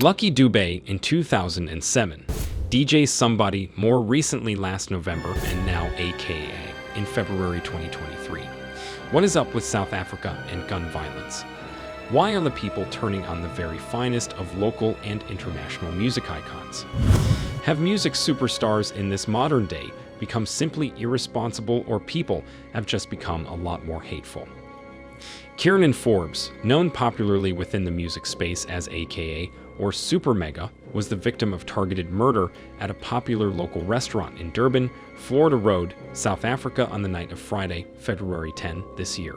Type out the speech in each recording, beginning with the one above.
Lucky Dubé in 2007, DJ Somebody more recently last November, and now AKA in February 2023. What is up with South Africa and gun violence? Why are the people turning on the very finest of local and international music icons? Have music superstars in this modern day become simply irresponsible, or people have just become a lot more hateful? Kiernan Forbes, known popularly within the music space as AKA or Super Mega, was the victim of targeted murder at a popular local restaurant in Durban, Florida Road, South Africa on the night of Friday, February 10 this year.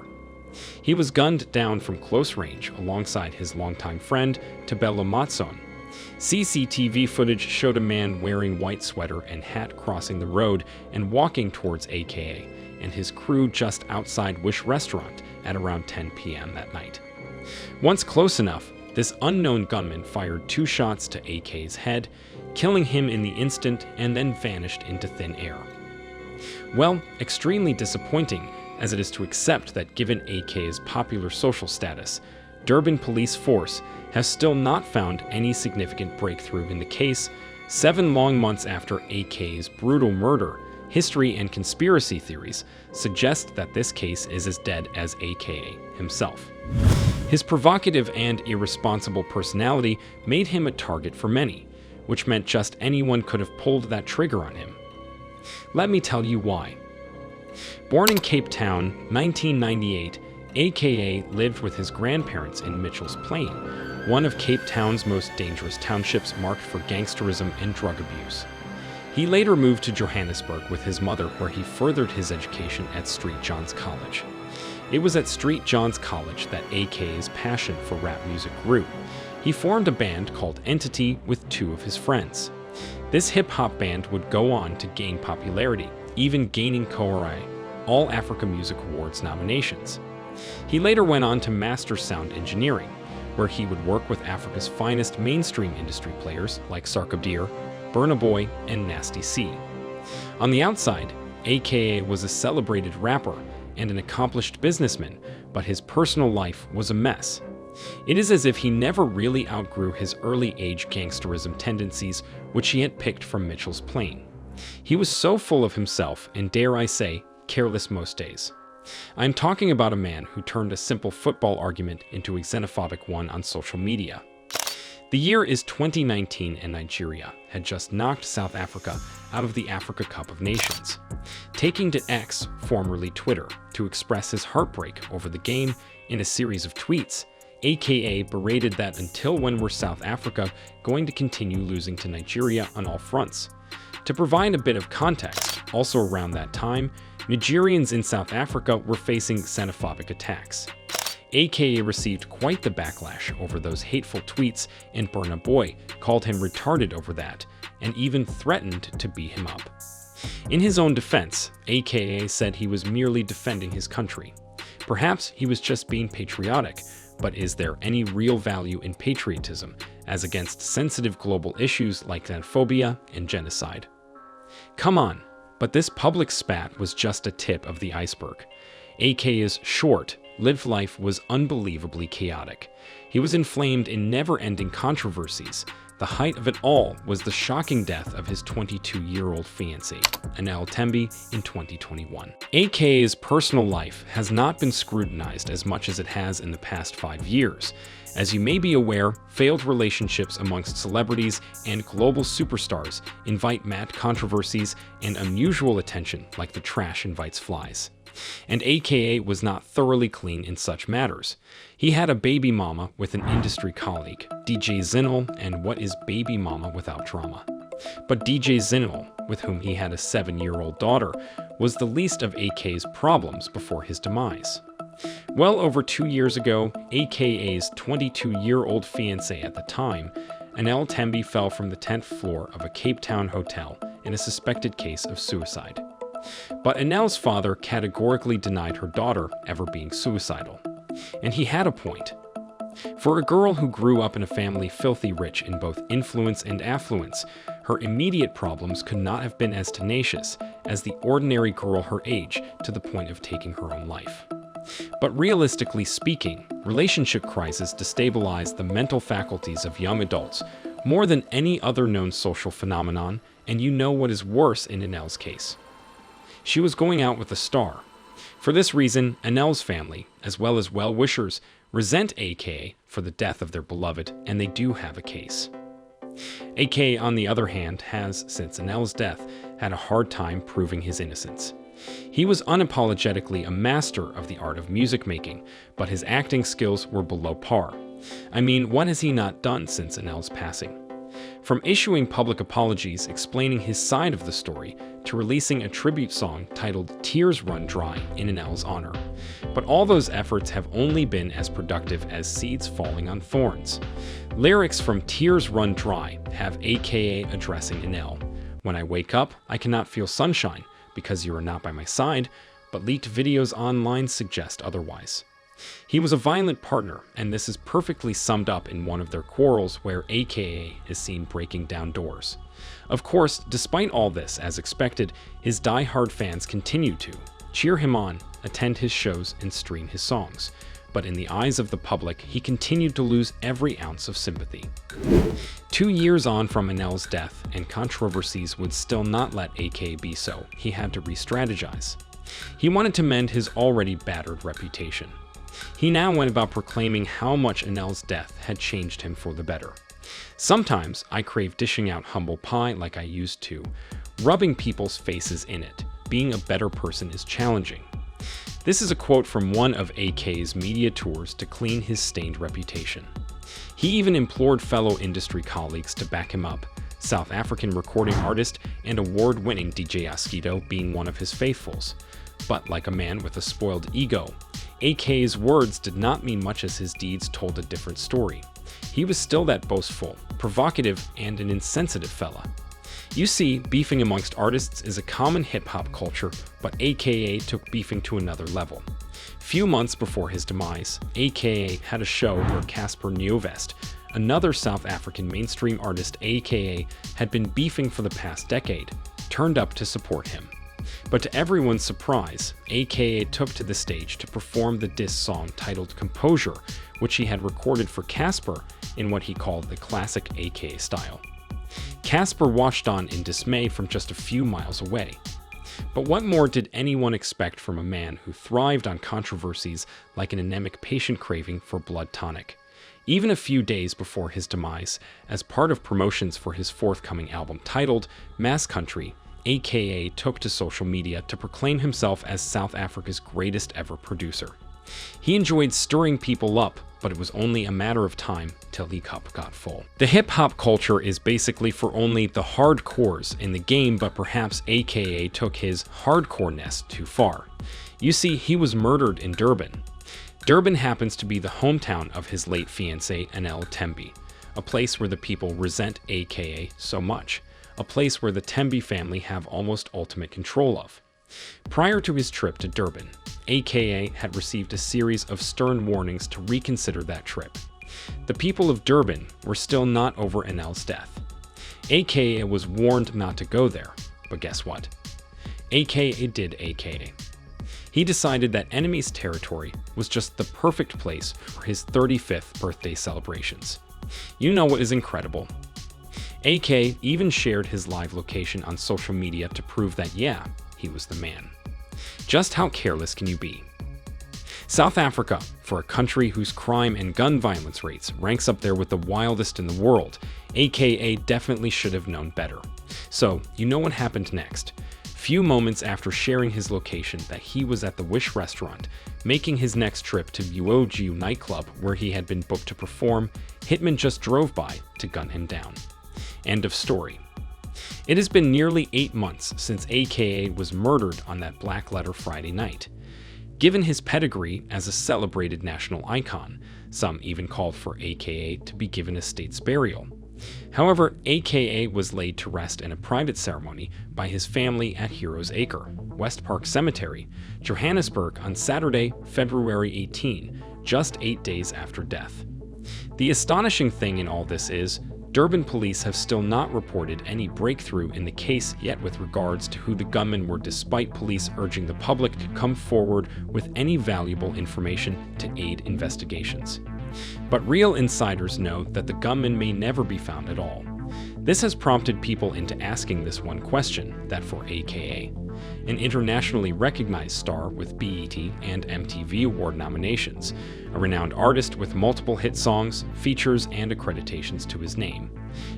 He was gunned down from close range alongside his longtime friend, Thobela Matson. CCTV footage showed a man wearing white sweater and hat crossing the road and walking towards AKA and his crew just outside Wish Restaurant at around 10 p.m. that night. Once close enough, this unknown gunman fired 2 shots to AK's head, killing him in the instant and then vanished into thin air. Well, extremely disappointing as it is to accept that given AK's popular social status, Durban police force has still not found any significant breakthrough in the case. 7 long months after AK's brutal murder, history and conspiracy theories suggest that this case is as dead as AKA himself. His provocative and irresponsible personality made him a target for many, which meant just anyone could have pulled that trigger on him. Let me tell you why. Born in Cape Town, 1998, AKA lived with his grandparents in Mitchell's Plain, one of Cape Town's most dangerous townships marked for gangsterism and drug abuse. He later moved to Johannesburg with his mother, where he furthered his education at St. John's College. It was at St. John's College that AK's passion for rap music grew. He formed a band called Entity with 2 of his friends. This hip-hop band would go on to gain popularity, even gaining KORI All Africa Music Awards nominations. He later went on to master sound engineering, where he would work with Africa's finest mainstream industry players like Sarkodie, Burna Boy, and Nasty C. On the outside, AKA was a celebrated rapper and an accomplished businessman, but his personal life was a mess. It is as if he never really outgrew his early-age gangsterism tendencies, which he had picked from Mitchell's Plain. He was so full of himself and, dare I say, careless most days. I'm talking about a man who turned a simple football argument into a xenophobic one on social media. The year is 2019 and Nigeria had just knocked South Africa out of the Africa Cup of Nations. Taking to X, formerly Twitter, to express his heartbreak over the game in a series of tweets, AKA berated that until when were South Africa going to continue losing to Nigeria on all fronts. To provide a bit of context, also around that time, Nigerians in South Africa were facing xenophobic attacks. AKA received quite the backlash over those hateful tweets, and Burna Boy called him retarded over that, and even threatened to beat him up. In his own defense, AKA said he was merely defending his country. Perhaps he was just being patriotic, but is there any real value in patriotism as against sensitive global issues like xenophobia and genocide? Come on, but this public spat was just a tip of the iceberg. AKA's short, lived life was unbelievably chaotic. He was inflamed in never-ending controversies. The height of it all was the shocking death of his 22-year-old fiancée, Anel Tembi, in 2021. AKA's personal life has not been scrutinized as much as it has in the past 5 years. As you may be aware, failed relationships amongst celebrities and global superstars invite mad controversies and unusual attention like the trash invites flies. And AKA was not thoroughly clean in such matters. He had a baby mama with an industry colleague, DJ Zinel, and what is baby mama without drama? But DJ Zinel, with whom he had a 7-year-old daughter, was the least of AK's problems before his demise. Well over 2 years ago, AKA's 22-year-old fiancée at the time, Anel Tembi, fell from the 10th floor of a Cape Town hotel in a suspected case of suicide. But Anel's father categorically denied her daughter ever being suicidal. And he had a point. For a girl who grew up in a family filthy rich in both influence and affluence, her immediate problems could not have been as tenacious as the ordinary girl her age, to the point of taking her own life. But realistically speaking, relationship crises destabilize the mental faculties of young adults more than any other known social phenomenon, and you know what is worse in Enel's case. She was going out with a star. For this reason, Enel's family, as well as well-wishers, resent AKA for the death of their beloved, and they do have a case. AKA, on the other hand, has, since Enel's death, had a hard time proving his innocence. He was unapologetically a master of the art of music making, but his acting skills were below par. I mean, what has he not done since Enel's passing? From issuing public apologies explaining his side of the story, to releasing a tribute song titled Tears Run Dry in Enel's honor. But all those efforts have only been as productive as seeds falling on thorns. Lyrics from Tears Run Dry have AKA addressing Enel. When I wake up, I cannot feel sunshine, because you are not by my side, but leaked videos online suggest otherwise. He was a violent partner, and this is perfectly summed up in one of their quarrels where AKA is seen breaking down doors. Of course, despite all this, as expected, his die-hard fans continue to cheer him on, attend his shows, and stream his songs. But in the eyes of the public, he continued to lose every ounce of sympathy. 2 years on from Enel's death, and controversies would still not let AKA be so, he had to re-strategize. He wanted to mend his already battered reputation. He now went about proclaiming how much Enel's death had changed him for the better. Sometimes I crave dishing out humble pie like I used to, rubbing people's faces in it. Being a better person is challenging. This is a quote from one of AK's media tours to clean his stained reputation. He even implored fellow industry colleagues to back him up, South African recording artist and award-winning DJ Askeeto being one of his faithfuls. But like a man with a spoiled ego, AK's words did not mean much as his deeds told a different story. He was still that boastful, provocative, and an insensitive fella. You see, beefing amongst artists is a common hip-hop culture, but AKA took beefing to another level. Few months before his demise, AKA had a show where Casper Nyovest, another South African mainstream artist AKA had been beefing for the past decade, turned up to support him. But to everyone's surprise, AKA took to the stage to perform the diss song titled Composure, which he had recorded for Casper in what he called the classic AKA style. Casper watched on in dismay from just a few miles away. But what more did anyone expect from a man who thrived on controversies like an anemic patient craving for blood tonic? Even a few days before his demise, as part of promotions for his forthcoming album titled Mass Country, AKA took to social media to proclaim himself as South Africa's greatest ever producer. He enjoyed stirring people up, but it was only a matter of time till the cup got full. The hip-hop culture is basically for only the hardcores in the game, but perhaps AKA took his hardcore-ness too far. You see, he was murdered in Durban. Durban happens to be the hometown of his late fiancée, Enel Tembi, a place where the people resent AKA so much, a place where the Tembi family have almost ultimate control of. Prior to his trip to Durban, AKA had received a series of stern warnings to reconsider that trip. The people of Durban were still not over Enel's death. AKA was warned not to go there, but guess what? AKA did AKA. He decided that enemy's territory was just the perfect place for his 35th birthday celebrations. You know what is incredible? AK even shared his live location on social media to prove that, yeah, he was the man. Just how careless can you be? South Africa, for a country whose crime and gun violence rates ranks up there with the wildest in the world, AKA definitely should have known better. So, you know what happened next? Few moments after sharing his location that he was at the Wish restaurant, making his next trip to UOG nightclub where he had been booked to perform, hitmen just drove by to gun him down. End of story. It has been nearly 8 months since AKA was murdered on that Black Letter Friday night. Given his pedigree as a celebrated national icon, some even called for AKA to be given a state's burial. However, AKA was laid to rest in a private ceremony by his family at Heroes Acre, West Park Cemetery, Johannesburg on Saturday, February 18, just 8 days after death. The astonishing thing in all this is, Durban police have still not reported any breakthrough in the case yet with regards to who the gunmen were, despite police urging the public to come forward with any valuable information to aid investigations. But real insiders know that the gunmen may never be found at all. This has prompted people into asking this one question, that for AKA, an internationally recognized star with BET and MTV Award nominations, a renowned artist with multiple hit songs, features, and accreditations to his name,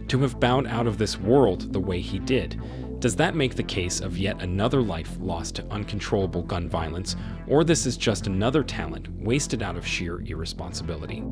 to have bowed out of this world the way he did, does that make the case of yet another life lost to uncontrollable gun violence, or this is just another talent wasted out of sheer irresponsibility?